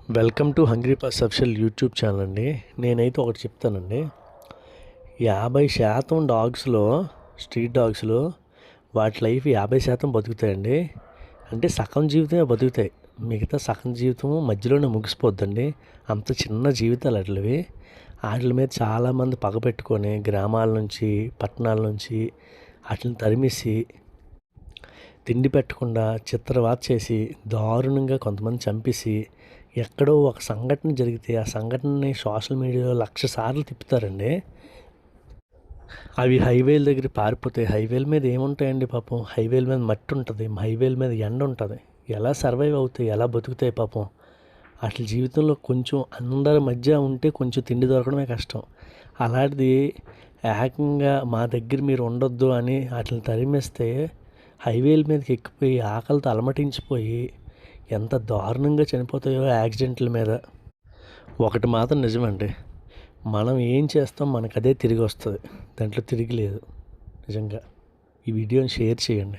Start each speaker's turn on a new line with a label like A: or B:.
A: Welcome to hungry purse official YouTube channel అండి. నేనైతే ఒకటి చెప్తానండి. 50% డాగ్స్లో, స్ట్రీట్ డాగ్స్లో వాటి లైఫ్ 50% బతుకుతాయండి. అంటే సగం జీవితమే బతుకుతాయి, మిగతా సగం జీవితం మధ్యలోనే ముగిసిపోద్దండి. అంత చిన్న జీవితాలు అట్లవి. వాటి మీద చాలామంది పగ పెట్టుకొని గ్రామాల నుంచి, పట్టణాల నుంచి వాటిని తరిమేసి తిండి పెట్టకుండా చిత్రవద చేసి దారుణంగా కొంతమంది చంపేసి, ఎక్కడో ఒక సంఘటన జరిగితే ఆ సంఘటనని సోషల్ మీడియాలో 1,00,000 సార్లు తిప్పుతారండి. అవి హైవేల దగ్గర పారిపోతాయి. హైవేల మీద ఏముంటాయండి పాపం? హైవేల మీద మట్టి ఉంటుంది, హైవేల మీద ఎండ ఉంటుంది. ఎలా సర్వైవ్ అవుతాయి, ఎలా బతుకుతాయి పాపం? అసలు జీవితంలో కొంచెం అందరి మధ్య ఉంటే కొంచెం తిండి దొరకడమే కష్టం. అలాంటిది ఏకంగా మా దగ్గర మీరు ఉండొద్దు అని వాటిని తరిమేస్తే హైవేల మీదకి ఎక్కిపోయి ఆకలితో అలమటించిపోయి ఎంత దారుణంగా చనిపోతాయో యాక్సిడెంట్ల మీద. ఒకటి మాత్రం నిజమండి, మనం ఏం చేస్తాం మనకు అదే తిరిగి వస్తుంది, దాంట్లో తిరిగి లేదు. నిజంగా ఈ వీడియోని షేర్ చేయండి.